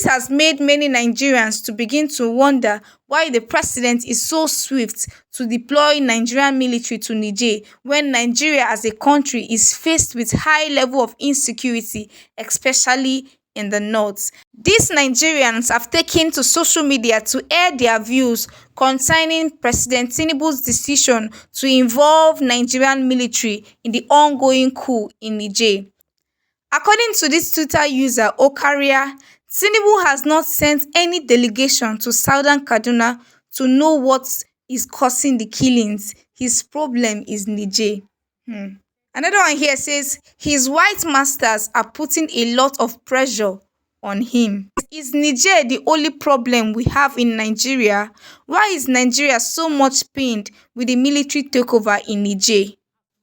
This has made many Nigerians to begin to wonder why the president is so swift to deploy Nigerian military to Niger when Nigeria as a country is faced with high level of insecurity, especially in the north. These Nigerians have taken to social media to air their views concerning President Tinubu's decision to involve Nigerian military in the ongoing coup in Niger. According to this Twitter user Okaria, Tinubu has not sent any delegation to southern Kaduna to know what is causing the killings. His problem is Niger. Another one here says his white masters are putting a lot of pressure on him. Is Niger the only problem we have in Nigeria? Why is Nigeria so much pained with the military takeover in Niger?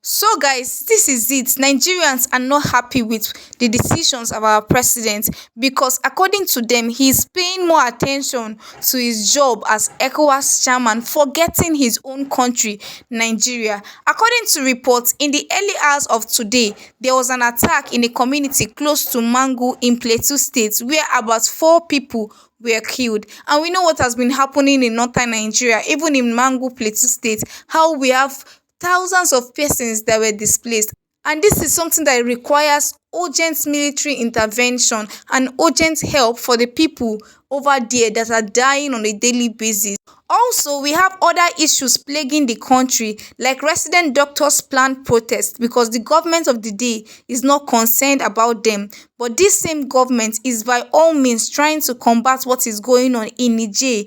So guys, this is it. Nigerians are not happy with the decisions of our president because according to them, he is paying more attention to his job as ECOWAS chairman, forgetting his own country, Nigeria. According to reports, in the early hours of today, there was an attack in a community close to Mangu in Plateau State where about 4 people were killed. And we know what has been happening in northern Nigeria, even in Mangu, Plateau State, how we have thousands of persons that were displaced. And this is something that requires urgent military intervention and urgent help for the people over there that are dying on a daily basis. Also, we have other issues plaguing the country, like resident doctors' planned protest because the government of the day is not concerned about them. But this same government is by all means trying to combat what is going on in Niger,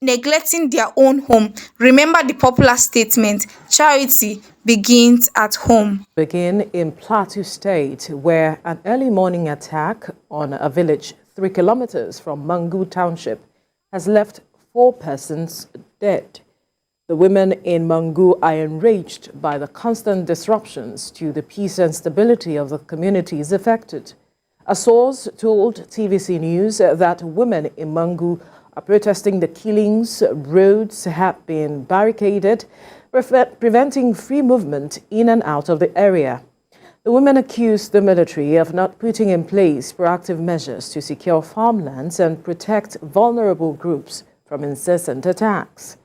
neglecting their own home. Remember the popular statement, charity begins at home. Begin in Plateau State, where an early morning attack on a village 3 kilometers from Mangu Township has left 4 persons dead. The women in Mangu are enraged by the constant disruptions to the peace and stability of the communities affected. A source told TVC News that women in Mangu are protesting the killings. Roads have been barricaded, preventing free movement in and out of the area. The women accused the military of not putting in place proactive measures to secure farmlands and protect vulnerable groups from incessant attacks.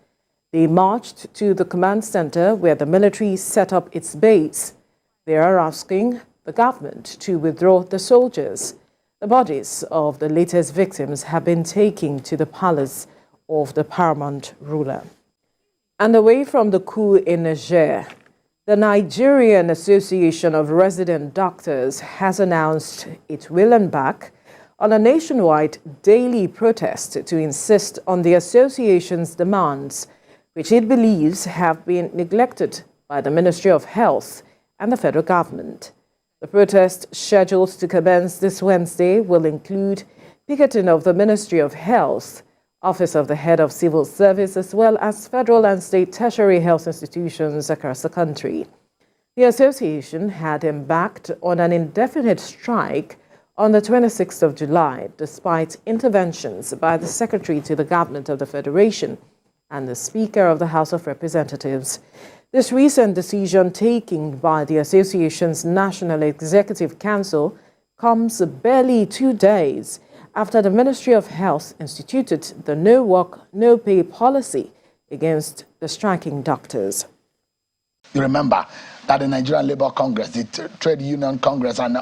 They marched to the command center where the military set up its base. They are asking the government to withdraw the soldiers. The bodies of the latest victims have been taken to the palace of the paramount ruler. And away from the coup in Niger, the Nigerian Association of Resident Doctors has announced it will embark on a nationwide daily protest to insist on the association's demands, which it believes have been neglected by the Ministry of Health and the federal government. The protest, scheduled to commence this Wednesday, will include picketing of the Ministry of Health, Office of the Head of Civil Service, as well as federal and state tertiary health institutions across the country. The association had embarked on an indefinite strike on the 26th of July, despite interventions by the Secretary to the Government of the Federation and the Speaker of the House of Representatives. This recent decision taken by the association's National Executive Council comes barely 2 days after the Ministry of Health instituted the no work, no pay policy against the striking doctors. You remember that the Nigerian Labour Congress, the Trade Union Congress, and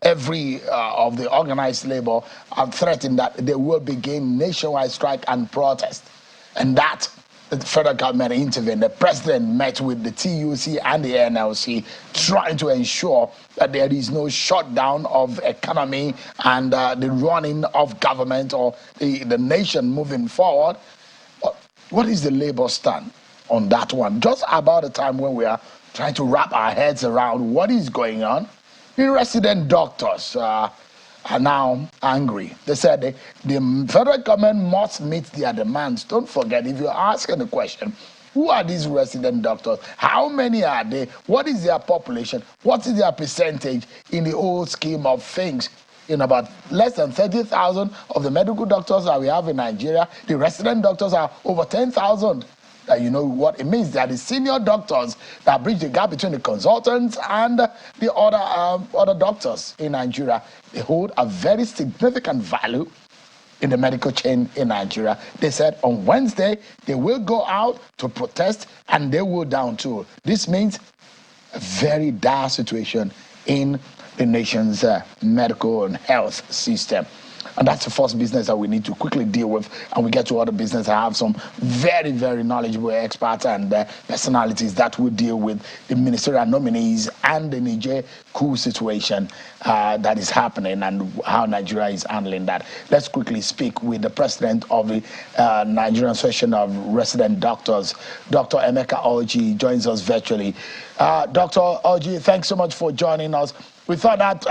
every of the organized labor have threatened that they will begin nationwide strike and protest. And that the federal government intervened. The president met with the TUC and the NLC, trying to ensure that there is no shutdown of economy and the running of government or the nation moving forward. What is the Labour stand on that one? Just about the time when we are trying to wrap our heads around what is going on, the resident doctors are now angry. They said the federal government must meet their demands. Don't forget, if you're asking the question, who are these resident doctors? How many are they? What is their population? What is their percentage in the whole scheme of things? In about less than 30,000 of the medical doctors that we have in Nigeria, the resident doctors are over 10,000. You know what it means? That the senior doctors that bridge the gap between the consultants and the other doctors in Nigeria. They hold a very significant value in the medical chain in Nigeria. They said on Wednesday they will go out to protest and they will down too. This means a very dire situation in the nation's medical and health system. And that's the first business that we need to quickly deal with. And we get to other business. I have some very, very knowledgeable experts and personalities that will deal with the ministerial nominees and the Niger coup situation that is happening and how Nigeria is handling that. Let's quickly speak with the president of the Nigerian Association of Resident Doctors, Dr. Emeka Orji, joins us virtually. Dr. Orji, thanks so much for joining us. We thought that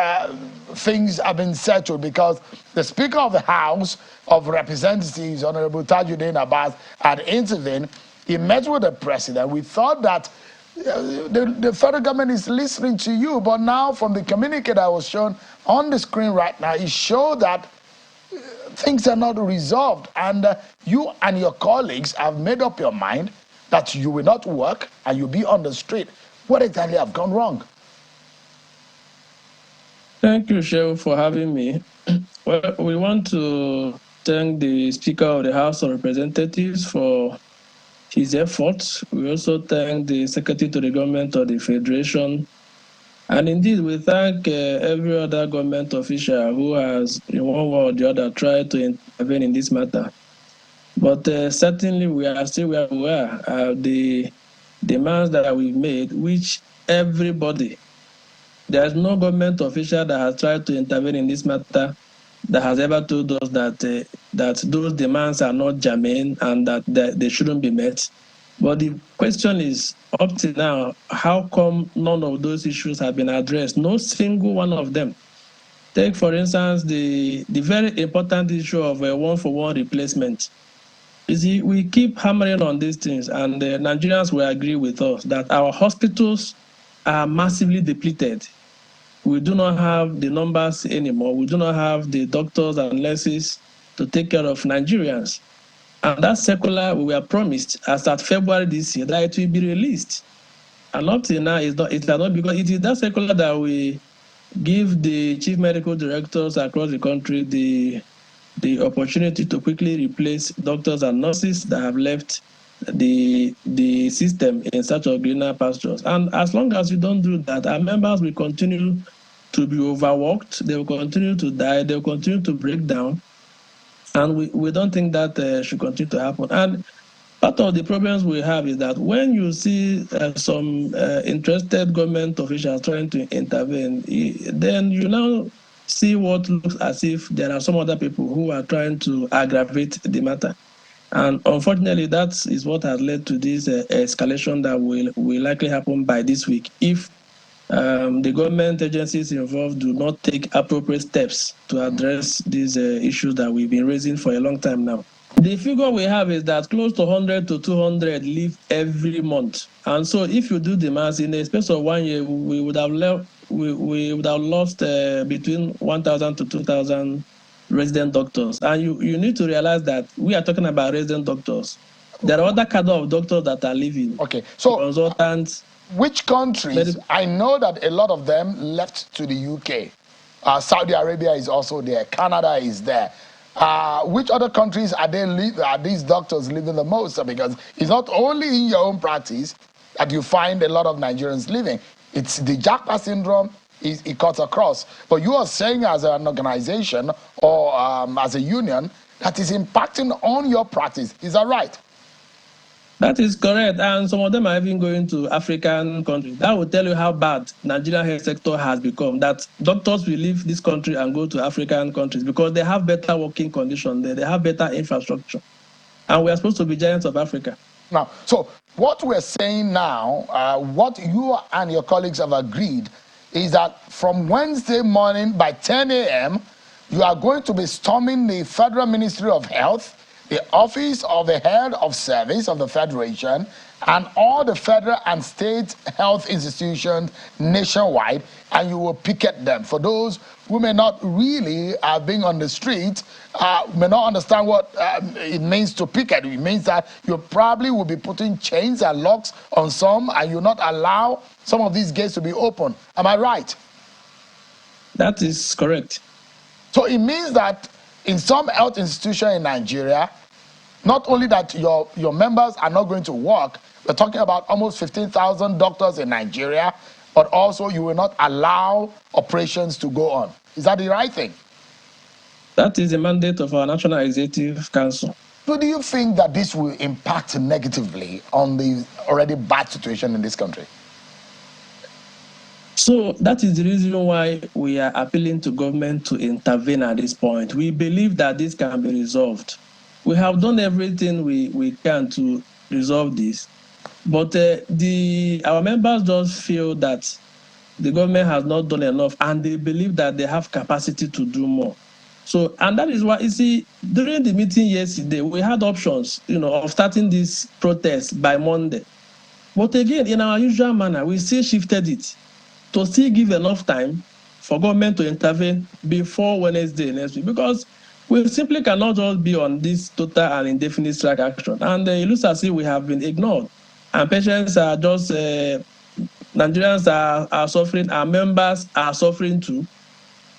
things have been settled because the Speaker of the House of Representatives, Honorable Tajuddin Abbas, had intervened. He met with the president. We thought that the federal government is listening to you, but now from the communique that was shown on the screen right now, it showed that things are not resolved. And you and your colleagues have made up your mind that you will not work and you'll be on the street. What exactly have gone wrong? Thank you, Shehu, for having me. Well, we want to thank the Speaker of the House of Representatives for his efforts. We also thank the Secretary to the Government of the Federation. And indeed, we thank every other government official who has, in one way or the other, tried to intervene in this matter. But certainly, we are still where we are. The demands that we've made, which everybody, there is no government official that has tried to intervene in this matter that has ever told us that that those demands are not germane and that they shouldn't be met. But the question is, up to now, how come none of those issues have been addressed? No single one of them. Take, for instance, the very important issue of a one-for-one replacement. You see, we keep hammering on these things, and the Nigerians will agree with us that our hospitals are massively depleted. We do not have the numbers anymore. We do not have the doctors and nurses to take care of Nigerians. And that circular we were promised as at February this year that it will be released. And up till now, it's not because it is that circular that we give the chief medical directors across the country the opportunity to quickly replace doctors and nurses that have left the system in search of greener pastures. And as long as you don't do that, our members will continue to be overworked, they will continue to die, they will continue to break down. And we don't think that should continue to happen. And part of the problems we have is that when you see some interested government officials trying to intervene, then you now see what looks as if there are some other people who are trying to aggravate the matter. And unfortunately, that is what has led to this escalation that will likely happen by this week if the government agencies involved do not take appropriate steps to address these issues that we've been raising for a long time now. The figure we have is that close to 100 to 200 leave every month. And so if you do the math, in the space of 1 year, we would have lost between 1,000 to 2,000 resident doctors. And you need to realize that we are talking about resident doctors. There are other cadre of doctors that are leaving. Okay, so consultants. Which countries? I know that a lot of them left to the UK. Saudi Arabia is also there. Canada is there. Which other countries are these doctors living the most? Because it's not only in your own practice that you find a lot of Nigerians living. It's the Japa syndrome. It cuts across. But you are saying as an organization or as a union that is impacting on your practice. Is that right? That is correct. And some of them are even going to African countries. That will tell you how bad Nigerian health sector has become. That doctors will leave this country and go to African countries because they have better working conditions there. They have better infrastructure. And we are supposed to be giants of Africa. Now, so what we're saying now, what you and your colleagues have agreed is that from Wednesday morning by 10 a.m., you are going to be storming the Federal Ministry of Health, the Office of the Head of Service of the Federation, and all the federal and state health institutions nationwide, and you will picket them. For those who may not really being on the street, may not understand what it means to picket. It means that you probably will be putting chains and locks on some, and you'll not allow some of these gates to be open. Am I right? That is correct. So it means that in some health institution in Nigeria, not only that your members are not going to work, we're talking about almost 15,000 doctors in Nigeria, but also you will not allow operations to go on. Is that the right thing? That is the mandate of our National Executive Council. So do you think that this will impact negatively on the already bad situation in this country? So that is the reason why we are appealing to government to intervene at this point. We believe that this can be resolved. We have done everything we can to resolve this, but our members just feel that the government has not done enough, and they believe that they have capacity to do more. So, and that is why, you see, during the meeting yesterday, we had options, of starting this protest by Monday. But again, in our usual manner, we still shifted it to still give enough time for government to intervene before Wednesday next week, because we simply cannot just be on this total and indefinite strike action. And it looks as if we have been ignored. And patients are just, Nigerians are suffering, our members are suffering too.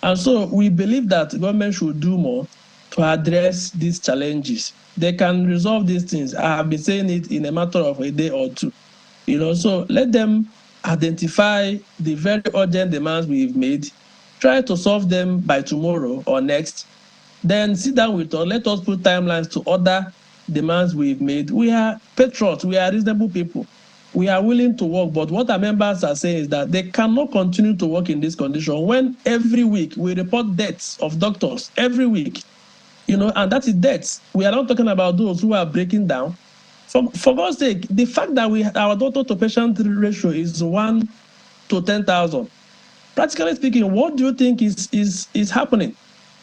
And so we believe that government should do more to address these challenges. They can resolve these things. I have been saying it in a matter of a day or two. So let them identify the very urgent demands we've made, try to solve them by tomorrow or next, then sit down with us, let us put timelines to other demands we've made. We are patriots, we are reasonable people. We are willing to work, but what our members are saying is that they cannot continue to work in this condition when every week we report deaths of doctors, every week, and that is deaths. We are not talking about those who are breaking down. For God's sake, the fact that our doctor to patient ratio is 1 to 10,000, practically speaking, what do you think is happening?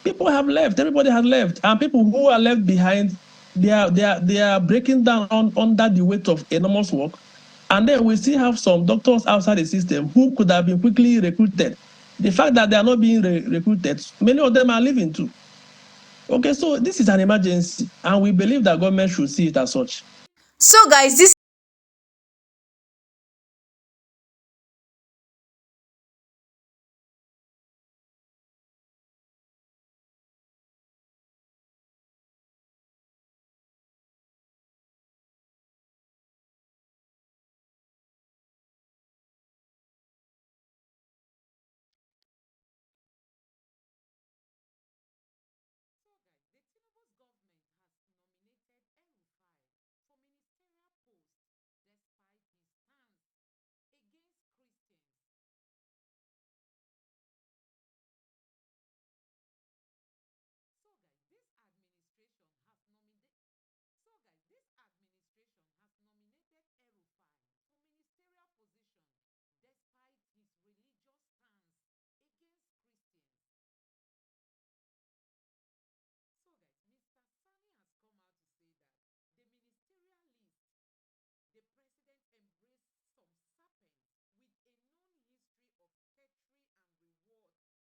People have left, everybody has left, and people who are left behind, they are breaking down under the weight of enormous work. And then we still have some doctors outside the system who could have been quickly recruited. The fact that they are not being recruited, many of them are leaving too. Okay, so this is an emergency, and we believe that government should see it as such. So guys, this